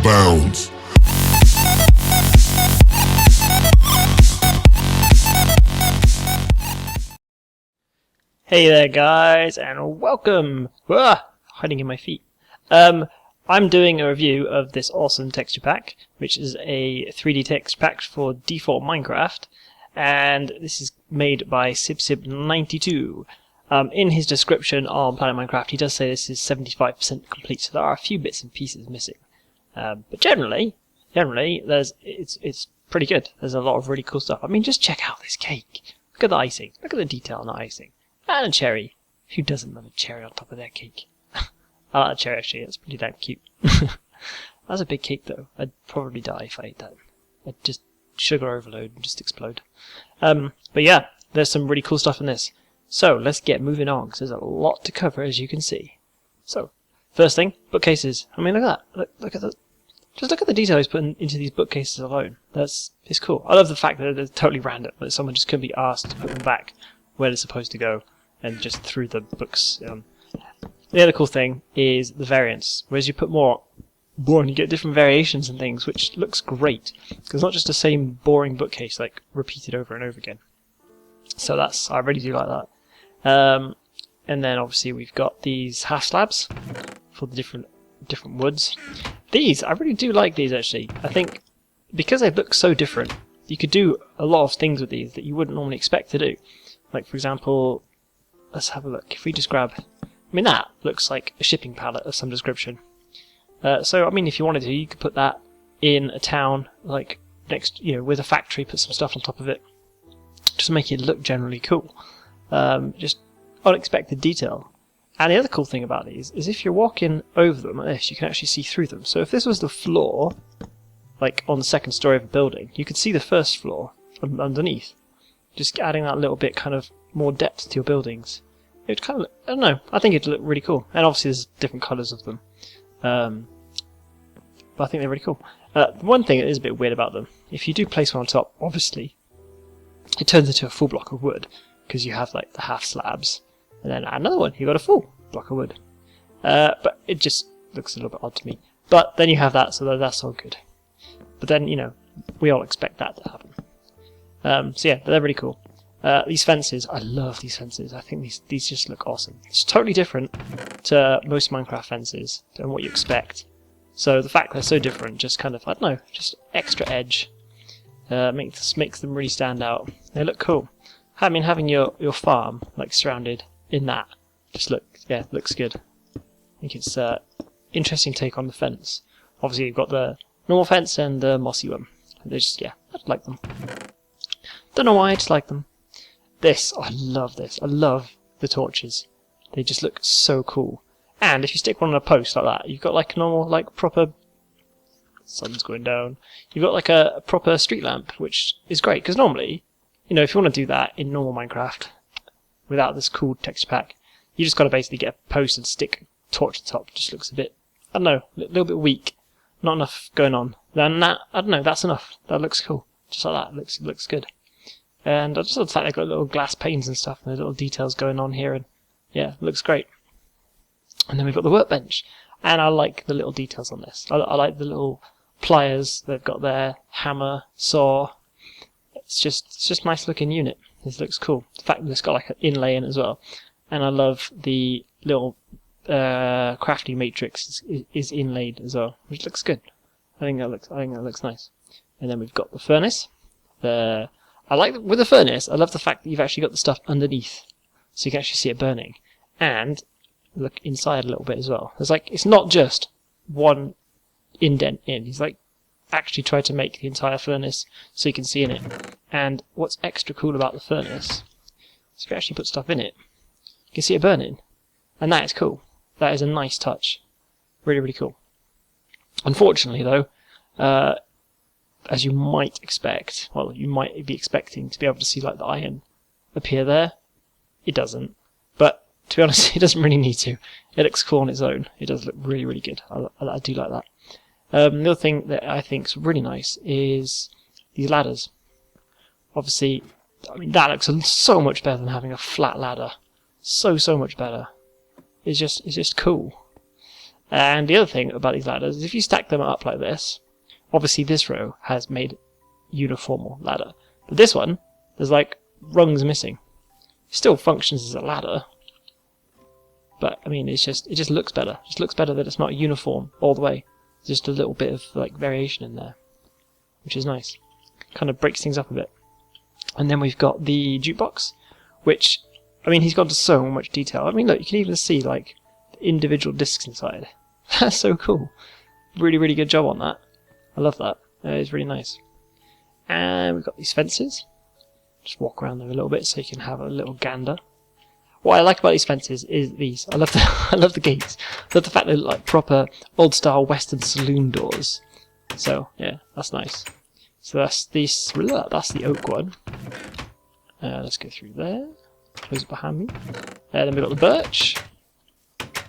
bounds. Hey there guys, and welcome! Hiding in my feet. I'm doing a review of this awesome texture pack, which is a 3D texture pack for default Minecraft, and this is made by SibSib92. In his description on Planet Minecraft, he does say this is 75% complete, so there are a few bits and pieces missing. But generally, it's pretty good. There's a lot of really cool stuff. I mean, just check out this cake. Look at the icing. Look at the detail on the icing. And a cherry. Who doesn't love a cherry on top of their cake? I like a cherry actually, it's pretty damn cute. That's a big cake though. I'd probably die if I ate that. I'd just sugar overload and just explode. But yeah, there's some really cool stuff in this. So let's get moving on, because there's a lot to cover as you can see. So, first thing, bookcases. I mean, look at that. Look at the... Just look at the detail he's put into these bookcases alone. It's cool. I love the fact that they're totally random, that someone just couldn't be asked to put them back where they're supposed to go and just threw the books. The other cool thing is the variants. Whereas you put more boring, you get different variations and things, which looks great. Because it's not just the same boring bookcase, like, repeated over and over again. So I really do like that. And then obviously we've got these half slabs for the different woods. These, I really do like these actually. I think because they look so different, you could do a lot of things with these that you wouldn't normally expect to do. Like, for example, let's have a look. If we just grab... I mean, that looks like a shipping pallet of some description. So, I mean, if you wanted to, you could put that in a town, like, next, with a factory, put some stuff on top of it. Just make it look generally cool. Just unexpected detail. And the other cool thing about these is if you're walking over them like this, you can actually see through them. So if this was the floor, like on the second story of a building, you could see the first floor underneath. Just adding that little bit kind of more depth to your buildings. It would kind of, I don't know, I think it'd look really cool. And obviously there's different colours of them. But I think they're really cool. The one thing that is a bit weird about them, if you do place one on top, obviously, it turns into a full block of wood. Because you have like the half slabs. And then another one, you've got a full block of wood. But it just looks a little bit odd to me. But then you have that, so that's all good. But then, we all expect that to happen. So yeah, they're really cool. These fences, I love these fences. I think these just look awesome. It's totally different to most Minecraft fences than what you expect. So the fact they're so different just kind of, I don't know, just extra edge. Makes them really stand out. They look cool. I mean, having your farm like surrounded in that just looks good. I think it's an interesting take on the fence. Obviously you've got the normal fence and the mossy one. They just, I like them. Don't know why, I just like them. I love this. I love the torches. They just look so cool. And if you stick one on a post like that, you've got like a normal, like proper... Sun's going down. You've got like a proper street lamp, which is great. Because normally, if you want to do that in normal Minecraft, without this cool texture pack, you just got to basically get a post and stick a torch at the top. It just looks a bit, I don't know, a little bit weak. Not enough going on. Then that, I don't know, that's enough. That looks cool. Just like that, it looks good. And I just love the fact they've got little glass panes and stuff, and there's little details going on here, and yeah, it looks great. And then we've got the workbench, and I like the little details on this. I like the little pliers they've got there, hammer, saw. It's just a nice looking unit. This looks cool. The fact that it's got like an inlay in it as well, and I love the little crafting matrix is inlaid as well, which looks good. I think that looks nice. And then we've got the furnace. With the furnace, I love the fact that you've actually got the stuff underneath, so you can actually see it burning. And look inside a little bit as well. It's not just one indent in. He's actually tried to make the entire furnace so you can see in it. And what's extra cool about the furnace is if you actually put stuff in it, you can see it burning, and that is cool. That is a nice touch. Really, really cool. Unfortunately, though, as you might expect, well, you might be expecting to be able to see like the iron appear there. It doesn't. But to be honest, it doesn't really need to. It looks cool on its own. It does look really, really good. I do like that. The other thing that I think is really nice is these ladders. Obviously, I mean, that looks so much better than having a flat ladder. So much better. It's just cool. And the other thing about these ladders is if you stack them up like this, obviously this row has made uniform ladder. But this one, there's like rungs missing. It still functions as a ladder. But I mean, it just looks better. It just looks better that it's not uniform all the way. There's just a little bit of like variation in there, which is nice. Kind of breaks things up a bit. And then we've got the jukebox, which, I mean, he's gone to so much detail. I mean, look, you can even see like the individual discs inside. That's so cool. Really, really good job on that. I love that. It's really nice. And we've got these fences. Just walk around them a little bit so you can have a little gander. What I like about these fences is these. I love the I love the gates. I love the fact they look like proper old style Western saloon doors. So yeah, that's nice. So that's the oak one. Let's go through there. Close it behind me. Then we've got the birch.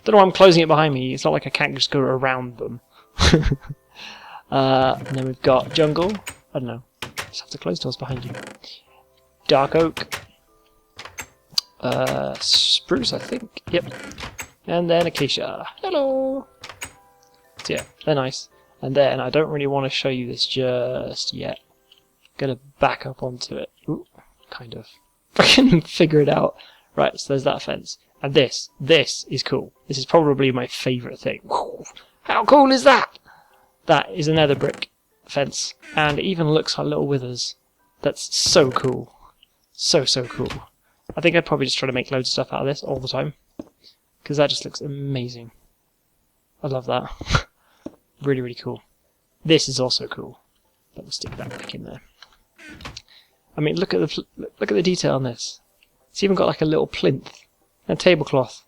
Don't know why I'm closing it behind me. It's not like I can't just go around them. And then we've got jungle. I don't know. Just have to close doors behind you. Dark oak. Spruce, I think. Yep. And then acacia. Hello. So yeah, they're nice. And then I don't really want to show you this just yet. I'm gonna back up onto it. Ooh, kind of. I can figure it out. Right, so there's that fence. And this is cool. This is probably my favourite thing. Whew, how cool is that? That is a nether brick fence. And it even looks like little withers. That's so cool. So cool. I think I'd probably just try to make loads of stuff out of this all the time. Because that just looks amazing. I love that. Really, really cool. This is also cool. But we'll stick that back in there. I mean, look at the detail on this. It's even got like a little plinth and a tablecloth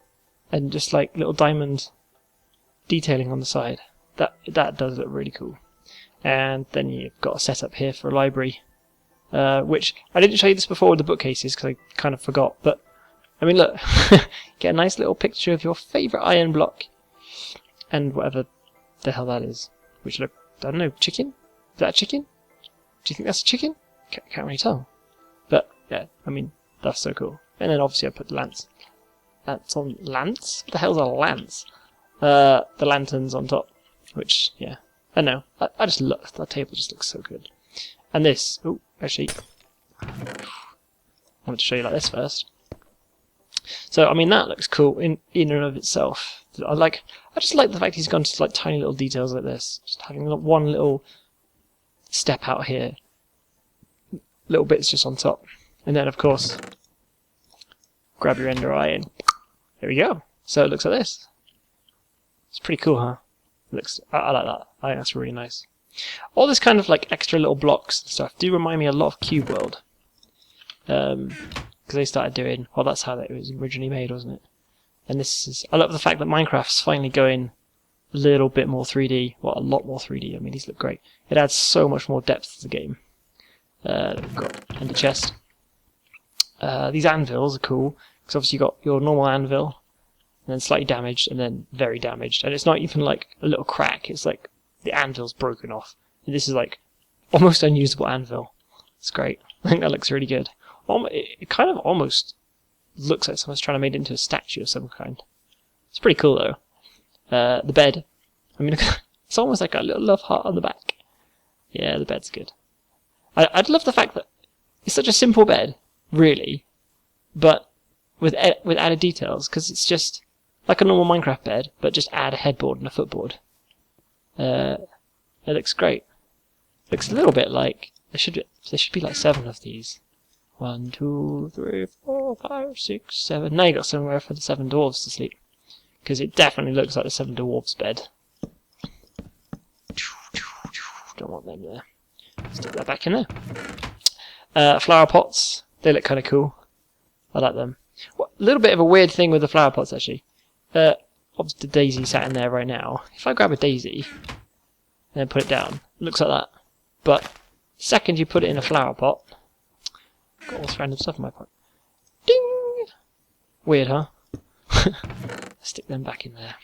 and just like little diamond detailing on the side. That does look really cool. And then you've got a setup here for a library, which I didn't show you this before with the bookcases because I kind of forgot. But I mean, look, get a nice little picture of your favourite iron block and whatever the hell that is. Which look, I don't know, chicken? Is that a chicken? Do you think that's a chicken? Can't really tell. But yeah, I mean, that's so cool. And then obviously I put the lance. That's on lance? What the hell's a lance? The lanterns on top. Which, yeah, I know. I just love that table. Just looks so good. And this. Oh, actually, I want to show you like this first. So I mean that looks cool in and of itself. I just like the fact he's gone to like tiny little details like this. Just having one little step out here, little bits just on top, and then of course grab your ender eye and there we go. So it looks like this. It's pretty cool, huh? I like that. I think that's really nice. All this kind of like extra little blocks and stuff do remind me a lot of Cube World. Because they started doing, well, that's how it was originally made, wasn't it? And this is, I love the fact that Minecraft's finally going a little bit more 3D, well, a lot more 3D. I mean, these look great. It adds so much more depth to the game. We've got Ender Chest. These anvils are cool, because obviously you've got your normal anvil, and then slightly damaged, and then very damaged. And it's not even like a little crack, it's like the anvil's broken off. And this is like almost unusable anvil. It's great. I think that looks really good. It kind of almost looks like someone's trying to make it into a statue of some kind. It's pretty cool though. The bed. I mean, it's almost like a little love heart on the back. Yeah, the bed's good. I'd love the fact that it's such a simple bed, really, but with added details, because it's just like a normal Minecraft bed, but just add a headboard and a footboard. It looks great. Looks a little bit like there should be like 7 of these. 1, 2, 3, 4, 5, 6, 7. Now you got somewhere for the 7 dwarves to sleep, because it definitely looks like the 7 dwarves bed. Don't want them there. Stick that back in there. Flower pots. They look kind of cool. I like them. A little bit of a weird thing with the flower pots actually. Obviously the daisy sat in there right now. If I grab a daisy and then put it down, it looks like that. But the second you put it in a flower pot, got all this random stuff in my pot. Ding! Weird, huh? Stick them back in there.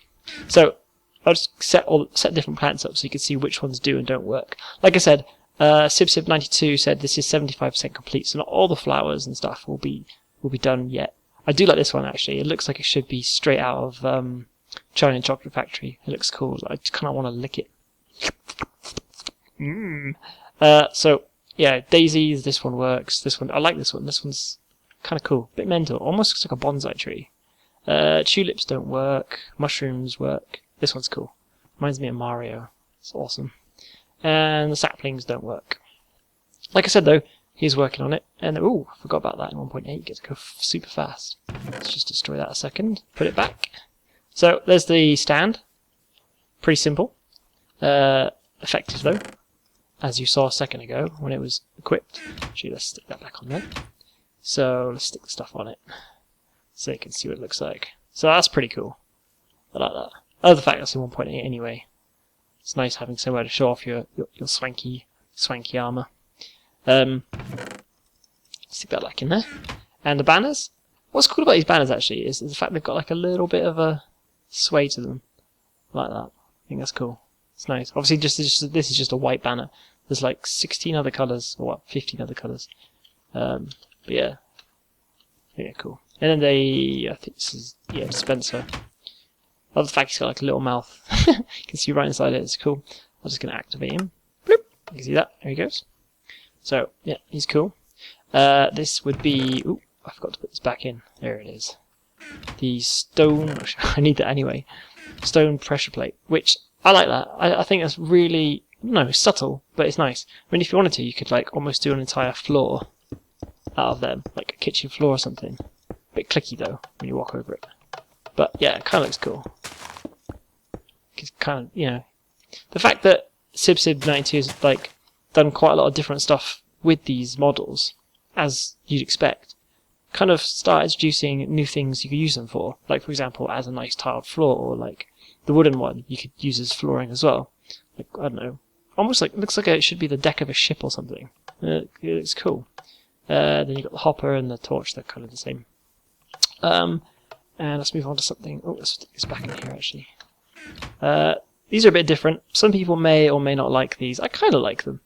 So I'll just set different plants up so you can see which ones do and don't work. Like I said, SibSib92 said this is 75% complete, so not all the flowers and stuff will be done yet. I do like this one actually. It looks like it should be straight out of Charlie and Chocolate Factory. It looks cool. I just kind of want to lick it. So yeah, daisies. This one works. This one, I like this one. This one's kind of cool. Bit mental. Almost looks like a bonsai tree. Tulips don't work. Mushrooms work. This one's cool. Reminds me of Mario. It's awesome. And the saplings don't work. Like I said though, he's working on it. And ooh, I forgot about that in 1.8. You get to go super fast. Let's just destroy that a second. Put it back. So there's the stand. Pretty simple. Effective though, as you saw a second ago when it was equipped. Actually, let's stick that back on there. So let's stick the stuff on it so you can see what it looks like. So that's pretty cool. I like that. I love the fact that's in 1.8 anyway. It's nice having somewhere to show off your swanky armour. Stick that back in there. And the banners. What's cool about these banners actually is the fact they've got like a little bit of a sway to them, like that. I think that's cool. It's nice. Obviously, this is just a white banner. There's like 16 other colours, or what, 15 other colours. But yeah, cool. And then I think this is dispenser. I love the fact he's got like a little mouth. You can see right inside it. It's cool. I'm just gonna activate him. Bloop. You can see that. There he goes. So yeah, he's cool. This would be. Ooh, I forgot to put this back in. There it is. The stone. I need that anyway. Stone pressure plate, which I like that. I think that's really subtle, but it's nice. I mean, if you wanted to, you could like almost do an entire floor out of them, like a kitchen floor or something. A bit clicky though when you walk over it. But yeah, it kind of looks cool. It's kind of the fact that SibSib92 has like done quite a lot of different stuff with these models, as you'd expect. Kind of start introducing new things you could use them for. Like for example, as a nice tiled floor, or like the wooden one you could use as flooring as well. Like I don't know, almost like it looks like it should be the deck of a ship or something. It looks cool. Then you got the hopper and the torch. They're kind of the same. And let's move on to something. Oh, let's stick this back in here actually. These are a bit different. Some people may or may not like these. I kind of like them.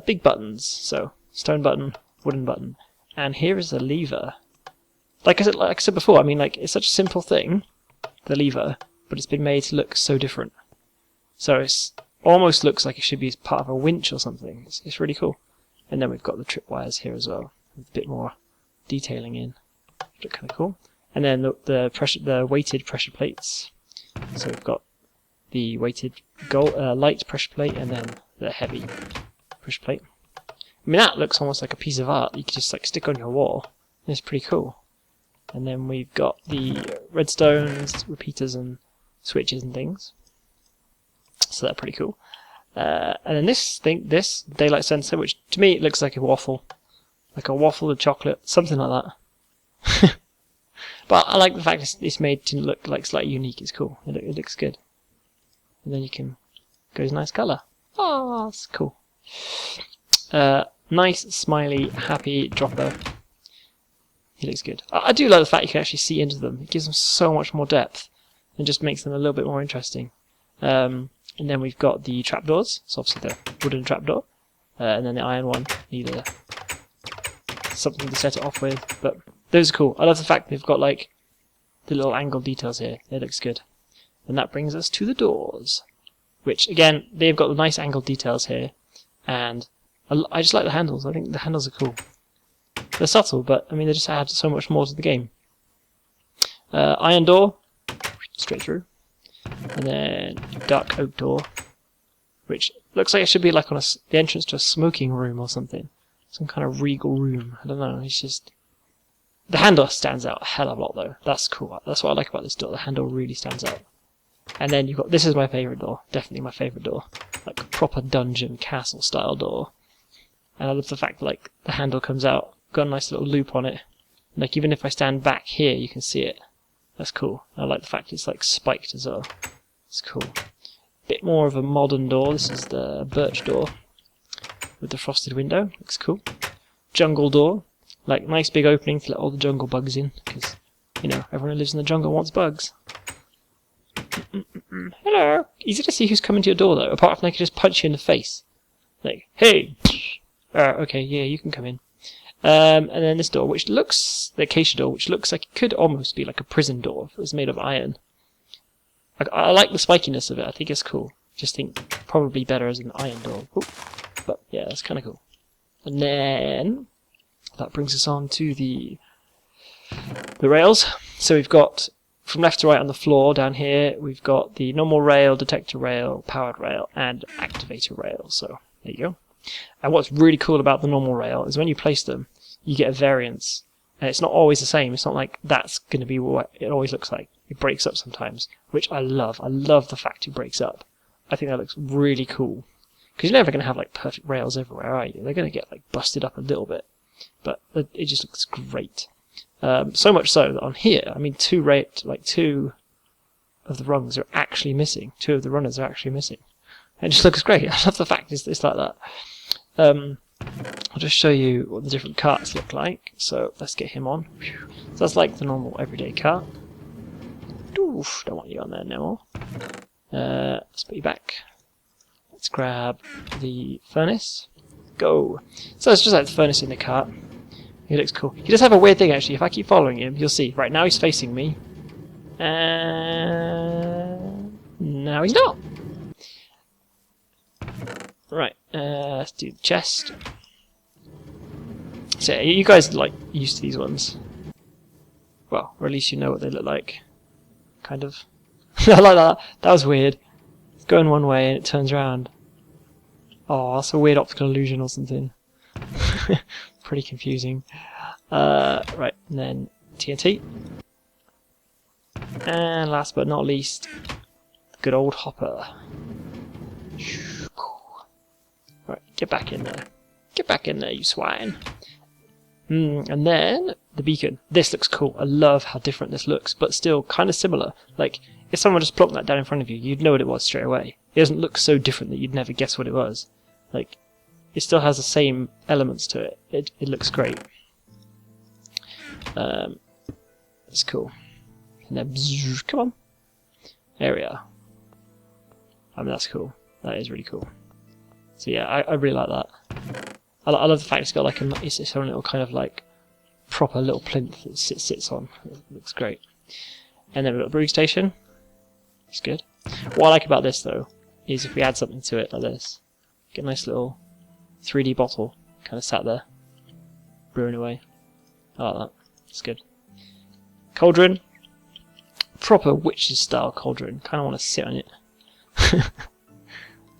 Big buttons. So stone button, wooden button, and here is a lever. Like I said before, I mean, like it's such a simple thing, the lever, but it's been made to look so different. So it's almost looks like it should be part of a winch or something. It's really cool. And then we've got the tripwires here as well, with a bit more detailing in. Look kind of cool. And then the weighted pressure plates. So we've got the weighted light pressure plate and then the heavy pressure plate. I mean, that looks almost like a piece of art you could just like stick on your wall. It's pretty cool. And then we've got the redstones, repeaters and switches and things. So they're pretty cool. And then this daylight sensor, which to me it looks like a waffle. Like a waffle with chocolate, something like that. But I like the fact it's made to look like slightly unique. It's cool. It looks good. And then you can go nice colour. Oh, that's cool. Nice, smiley, happy dropper. He looks good. I do like the fact you can actually see into them. It gives them so much more depth and just makes them a little bit more interesting. And then we've got the trapdoors. So obviously the wooden trapdoor. And then the iron one. Need something to set it off with. But those are cool. I love the fact they've got like the little angle details here. It looks good. And that brings us to the doors. Which, again, they've got the nice angle details here. And I just like the handles. I think the handles are cool. They're subtle, but I mean they just add so much more to the game. Iron door, straight through, and then dark oak door, which looks like it should be like on the entrance to a smoking room or something, some kind of regal room. I don't know. It's just the handle stands out a hell of a lot though. That's cool. That's what I like about this door. The handle really stands out. And then you've got this is my favourite door. Definitely my favourite door. Like a proper dungeon castle style door. And I love the fact that like the handle comes out. Got a nice little loop on it. Like even if I stand back here, you can see it. That's cool. I like the fact it's like spiked as well. It's cool. Bit more of a modern door. This is the birch door with the frosted window. Looks cool. Jungle door. Like nice big opening to let all the jungle bugs in, because everyone who lives in the jungle wants bugs. Hello. Easy to see who's coming to your door though. Apart from they can just punch you in the face. Like, hey. Okay, yeah, you can come in. And then this door, which looks, the acacia door, which looks like it could almost be like a prison door if it was made of iron. I like the spikiness of it. I think it's cool. Just think probably better as an iron door. Ooh, but yeah, that's kind of cool. And then that brings us on to the rails. So we've got from left to right on the floor down here, we've got the normal rail, detector rail, powered rail, and activator rail. So there you go. And what's really cool about the normal rail is when you place them, you get a variance. And it's not always the same. It's not like that's going to be what it always looks like. It breaks up sometimes, which I love. I love the fact it breaks up. I think that looks really cool. Because you're never going to have like perfect rails everywhere, are you? They're going to get like busted up a little bit. But it just looks great. So much so that on here, I mean, two of the rungs are actually missing. Two of the runners are actually missing. It just looks great. I love the fact it's like that. I'll just show you what the different carts look like. So let's get him on. So that's like the normal everyday cart. Oof, don't want you on there no more. Let's put you back. Let's grab the furnace. Go. So it's just like the furnace in the cart. He looks cool. He does have a weird thing actually. If I keep following him, you'll see. Right now he's facing me. And now he's not. Right. Let's do the chest. So you guys like used to these ones. Well, or at least you know what they look like. Kind of. I like that. That was weird. It's going one way and it turns around. Oh, that's a weird optical illusion or something. Pretty confusing. Right, and then TNT. And last but not least, the good old hopper. Right, get back in there. Get back in there, you swine. And then the beacon. This looks cool. I love how different this looks, but still kind of similar. Like, if someone just plopped that down in front of you, you'd know what it was straight away. It doesn't look so different that you'd never guess what it was. Like, it still has the same elements to it. It looks great. That's cool. And then, bzzz, come on. There we are. I mean, that's cool. That is really cool. So yeah, I really like that. I love the fact it's got like its own little kind of like proper little plinth that it sits on. It looks great. And then we've got a brewing station. It's good. What I like about this though is if we add something to it like this, get a nice little 3D bottle kind of sat there, brewing away. I like that. It's good. Cauldron. Proper witch's style cauldron. Kind of want to sit on it.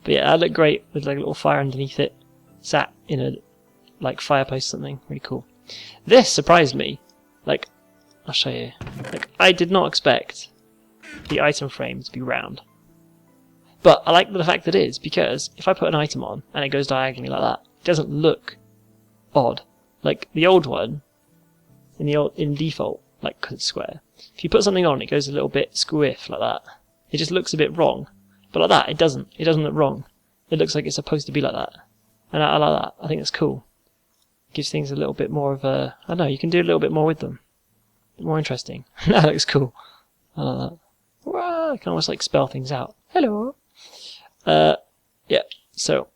But yeah, that looked great with like a little fire underneath it. Sat in a like fireplace or something. Really cool. This surprised me. Like, I'll show you. Like, I did not expect the item frame to be round. But I like the fact that it is, because if I put an item on and it goes diagonally like that, it doesn't look odd. Like the old one, in default, like 'cause it's square. If you put something on, it goes a little bit squiff like that. It just looks a bit wrong. But like that, it doesn't. It doesn't look wrong. It looks like it's supposed to be like that. And I like that. I think it's cool. It gives things a little bit more of a... I don't know, you can do a little bit more with them. A bit more interesting. That looks cool. I like that. Well, I can almost like spell things out. Hello. Yeah, so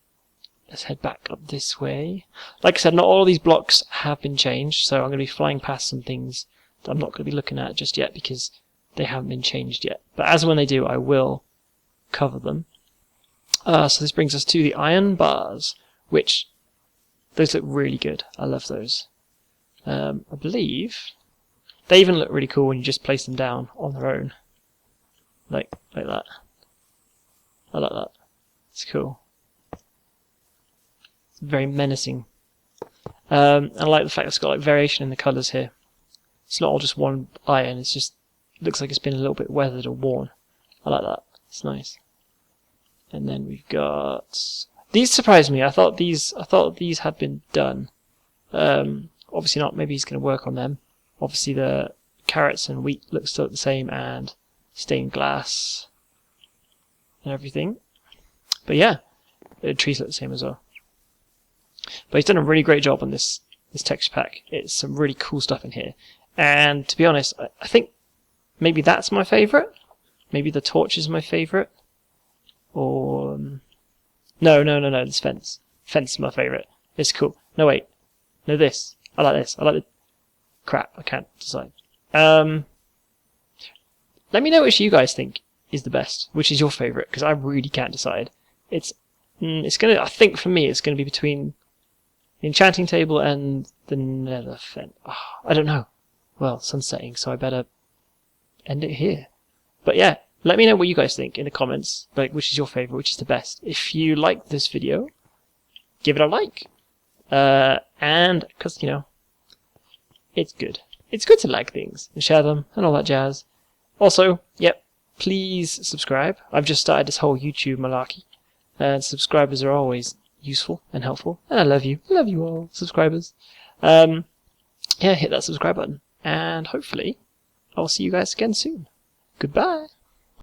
let's head back up this way. Like I said, not all of these blocks have been changed, so I'm going to be flying past some things that I'm not going to be looking at just yet because they haven't been changed yet. But as and when they do, I will cover them. So this brings us to the iron bars, which those look really good. I love those. I believe they even look really cool when you just place them down on their own, like that. I like that. It's cool. It's very menacing. I like the fact it's got like variation in the colours here. It's not all just one iron. It's just it looks like it's been a little bit weathered or worn. I like that. It's nice. And then we've got these. Surprised me. I thought these had been done. Obviously not. Maybe he's going to work on them. Obviously the carrots and wheat look still the same, and stained glass and everything. But yeah, the trees look the same as well. But he's done a really great job on this texture pack. It's some really cool stuff in here. And to be honest, I think maybe that's my favourite. Maybe the torch is my favourite. Or no, this fence. Fence is my favourite. It's cool. No wait. No this. I like this. I like the crap, I can't decide. Let me know what you guys think is the best? Which is your favourite? Because I really can't decide. It's gonna. I think for me, it's gonna be between the enchanting table and the nether fen. Oh, I don't know. Well, sun's setting, so I better end it here. But yeah, let me know what you guys think in the comments. Like, which is your favourite? Which is the best? If you like this video, give it a like. And because it's good. It's good to like things and share them and all that jazz. Also, yep, please subscribe. I've just started this whole YouTube malarkey, and subscribers are always useful and helpful. And I love you. I love you all, subscribers. Yeah, hit that subscribe button, and hopefully I'll see you guys again soon. Goodbye.